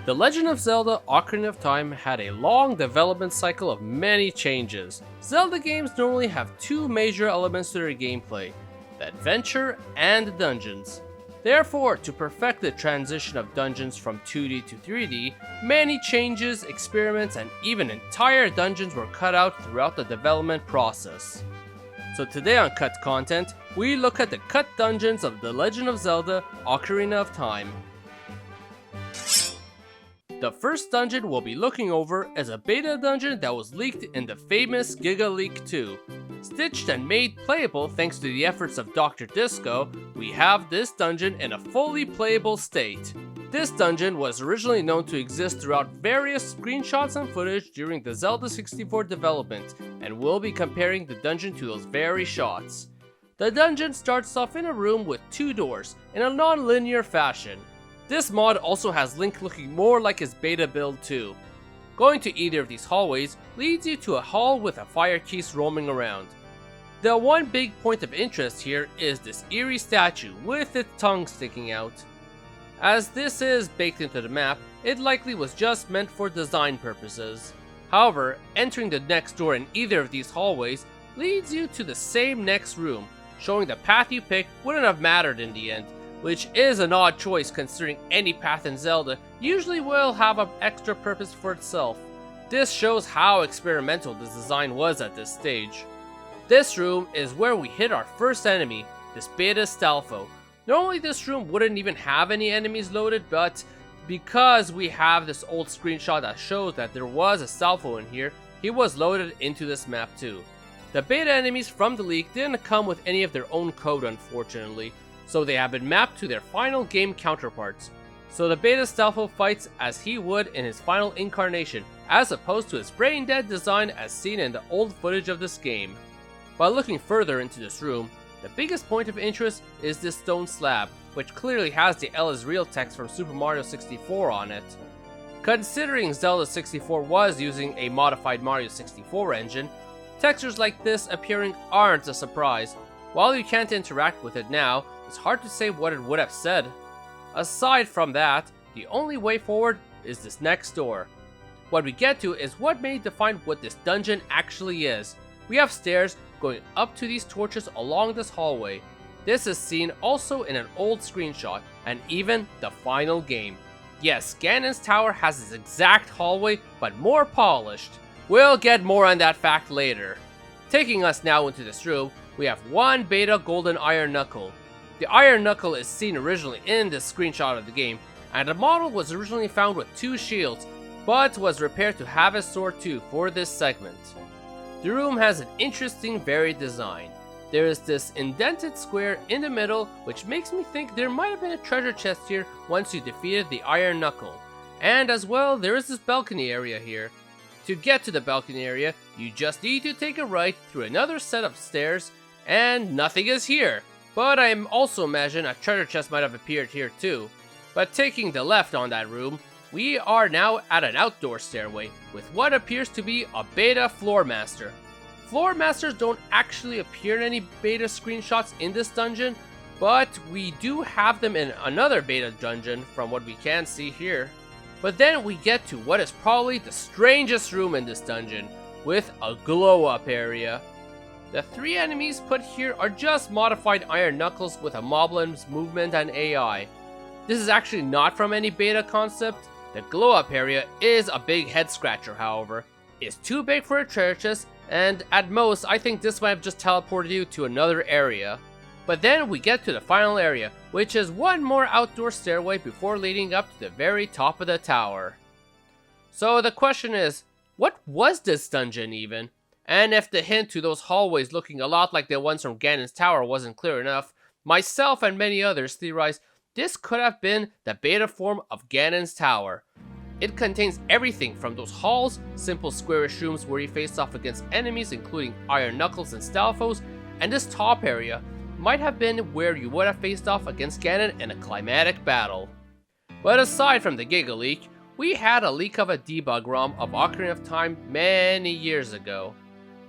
The Legend of Zelda Ocarina of Time had a long development cycle of many changes. Zelda games normally have two major elements to their gameplay, the adventure and the dungeons. Therefore, to perfect the transition of dungeons from 2D to 3D, many changes, experiments, and even entire dungeons were cut out throughout the development process. So today on Cut Content, we look at the cut dungeons of The Legend of Zelda Ocarina of Time. The first dungeon we'll be looking over is a beta dungeon that was leaked in the famous Giga Leak 2. Stitched and made playable thanks to the efforts of Dr.Disco, we have this dungeon in a fully playable state. This dungeon was originally known to exist throughout various screenshots and footage during the Zelda 64 development, and we'll be comparing the dungeon to those very shots. The dungeon starts off in a room with two doors, in a non-linear fashion. This mod also has Link looking more like his beta build too. Going to either of these hallways leads you to a hall with a fire keys roaming around. The one big point of interest here is this eerie statue with its tongue sticking out. As this is baked into the map, it likely was just meant for design purposes. However, entering the next door in either of these hallways leads you to the same next room, showing the path you pick wouldn't have mattered in the end, which is an odd choice considering any path in Zelda usually will have an extra purpose for itself. This shows how experimental this design was at this stage. This room is where we hit our first enemy, this Beta Stalfo. Normally this room wouldn't even have any enemies loaded, but because we have this old screenshot that shows that there was a Stalfo in here, he was loaded into this map too. The beta enemies from the leak didn't come with any of their own code unfortunately, so they have been mapped to their final game counterparts. So the beta Stalfo fights as he would in his final incarnation, as opposed to his brain dead design as seen in the old footage of this game. By looking further into this room, the biggest point of interest is this stone slab, which clearly has the L is real text from Super Mario 64 on it. Considering Zelda 64 was using a modified Mario 64 engine, textures like this appearing aren't a surprise. While you can't interact with it now, it's hard to say what it would have said. Aside from that, the only way forward is this next door. What we get to is what may define what this dungeon actually is. We have stairs going up to these torches along this hallway. This is seen also in an old screenshot, and even the final game. Yes, Ganon's tower has this exact hallway, but more polished. We'll get more on that fact later. Taking us now into this room, we have one beta golden iron knuckle. The iron knuckle is seen originally in this screenshot of the game, and the model was originally found with two shields, but was repaired to have a sword too for this segment. The room has an interesting varied design. There is this indented square in the middle, which makes me think there might have been a treasure chest here once you defeated the iron knuckle. And as well, there is this balcony area here. To get to the balcony area, you just need to take a right through another set of stairs, and nothing is here. But I also imagine a treasure chest might have appeared here too. But taking the left on that room, we are now at an outdoor stairway with what appears to be a beta floor master. Floor masters don't actually appear in any beta screenshots in this dungeon, but we do have them in another beta dungeon from what we can see here. But then we get to what is probably the strangest room in this dungeon, with a glow up area. The three enemies put here are just modified iron knuckles with a moblin's movement and AI. This is actually not from any beta concept. The glow up area is a big head scratcher however. It's too big for a treasure chest, and at most I think this might have just teleported you to another area. But then we get to the final area, which is one more outdoor stairway before leading up to the very top of the tower. So the question is, what was this dungeon even? And if the hint to those hallways looking a lot like the ones from Ganon's tower wasn't clear enough, myself and many others theorize this could have been the beta form of Ganon's tower. It contains everything from those halls, simple squarish rooms where you face off against enemies including iron knuckles and Stalfos, and this top area might have been where you would have faced off against Ganon in a climatic battle. But aside from the Giga leak, we had a leak of a debug ROM of Ocarina of Time many years ago.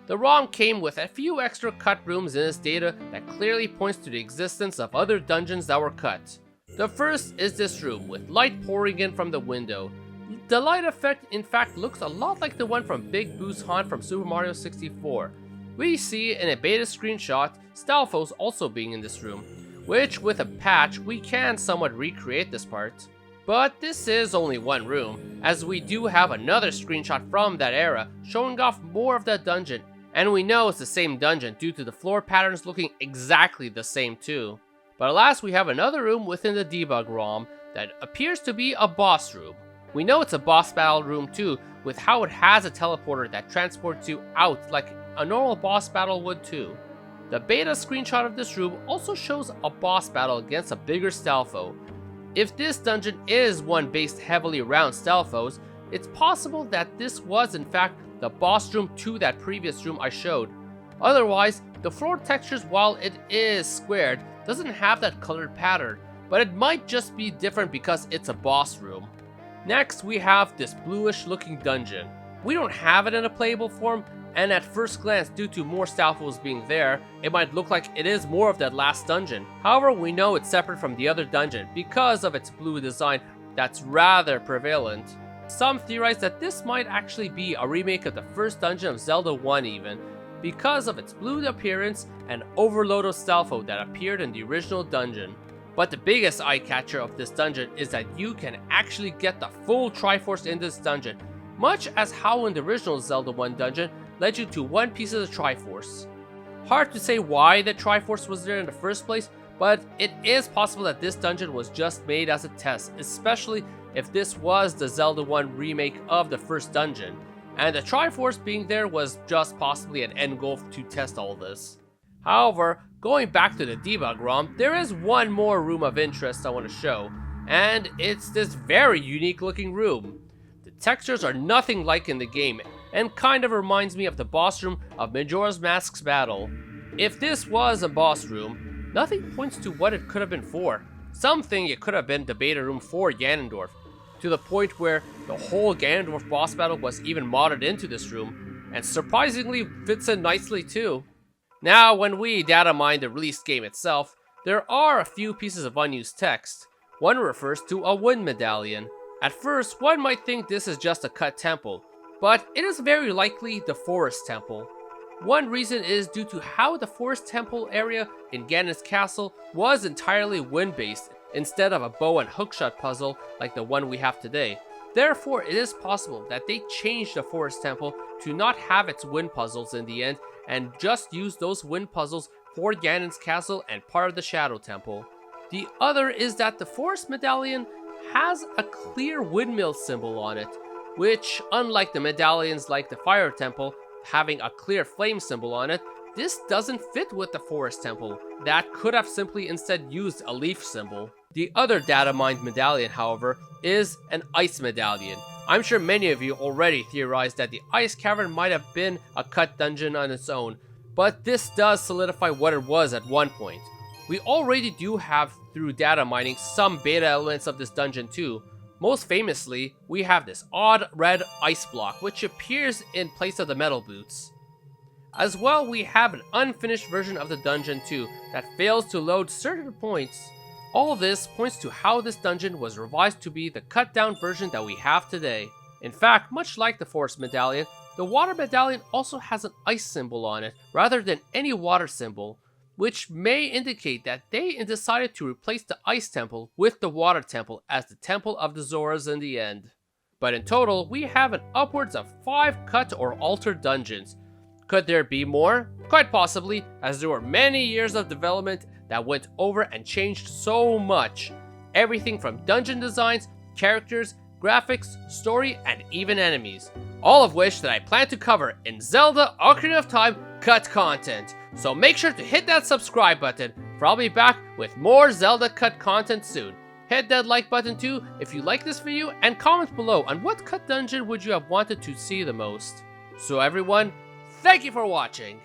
The ROM came with a few extra cut rooms in its data that clearly points to the existence of other dungeons that were cut. The first is this room with light pouring in from the window. The light effect in fact looks a lot like the one from Big Boo's Haunt from Super Mario 64. We see in a beta screenshot Stalfo's also being in this room, which with a patch we can somewhat recreate this part. But this is only one room, as we do have another screenshot from that era showing off more of that dungeon, and we know it's the same dungeon due to the floor patterns looking exactly the same too. But alas, we have another room within the Debug ROM that appears to be a boss room. We know it's a boss battle room too, with how it has a teleporter that transports you out like a normal boss battle would too. The beta screenshot of this room also shows a boss battle against a bigger Stalfo. If this dungeon is one based heavily around Stalfos, it's possible that this was in fact the boss room to that previous room I showed. Otherwise, the floor textures, while it is squared, doesn't have that colored pattern, but it might just be different because it's a boss room. Next, we have this bluish looking dungeon. We don't have it in a playable form, and at first glance, due to more Stalfos being there, it might look like it is more of that last dungeon. However, we know it's separate from the other dungeon because of its blue design that's rather prevalent. Some theorize that this might actually be a remake of the first dungeon of Zelda 1 even, because of its blue appearance and overload of Stalfo that appeared in the original dungeon. But the biggest eye catcher of this dungeon is that you can actually get the full Triforce in this dungeon, much as how in the original Zelda 1 dungeon led you to one piece of the Triforce. Hard to say why the Triforce was there in the first place, but it is possible that this dungeon was just made as a test, especially if this was the Zelda 1 remake of the first dungeon, and the Triforce being there was just possibly an end goal to test all this. However, going back to the Debug ROM, there is one more room of interest I want to show, and it's this very unique looking room. The textures are nothing like in the game, and kind of reminds me of the boss room of Majora's Mask's battle. If this was a boss room, nothing points to what it could have been for. Some think it could have been the beta room for Ganondorf, to the point where the whole Ganondorf boss battle was even modded into this room, and surprisingly fits in nicely too. Now, when we data mine the released game itself, there are a few pieces of unused text. One refers to a wind medallion. At first, one might think this is just a cut temple, but it is very likely the forest temple. One reason is due to how the forest temple area in Ganon's castle was entirely wind-based instead of a bow and hookshot puzzle like the one we have today. Therefore, it is possible that they changed the forest temple to not have its wind puzzles in the end and just use those wind puzzles for Ganon's castle and part of the Shadow Temple. The other is that the forest medallion has a clear windmill symbol on it, which, unlike the medallions like the Fire Temple, having a clear flame symbol on it, this doesn't fit with the Forest Temple, that could have simply instead used a leaf symbol. The other data mined medallion, however, is an ice medallion. I'm sure many of you already theorized that the ice cavern might have been a cut dungeon on its own, but this does solidify what it was at one point. We already do have, through data mining, some beta elements of this dungeon too. Most famously, we have this odd red ice block, which appears in place of the metal boots. As well, we have an unfinished version of the dungeon too, that fails to load certain points. All this points to how this dungeon was revised to be the cut down version that we have today. In fact, much like the Forest Medallion, the Water Medallion also has an ice symbol on it, rather than any water symbol, which may indicate that they decided to replace the Ice Temple with the Water Temple as the Temple of the Zoras in the end. But in total, we have an upwards of 5 cut or altered dungeons. Could there be more? Quite possibly, as there were many years of development that went over and changed so much. Everything from dungeon designs, characters, graphics, story, and even enemies. All of which that I plan to cover in Zelda Ocarina of Time cut content. So make sure to hit that subscribe button, for I'll be back with more Zelda cut content soon. Hit that like button too if you like this video, and comment below on what cut dungeon would you have wanted to see the most. So everyone, thank you for watching!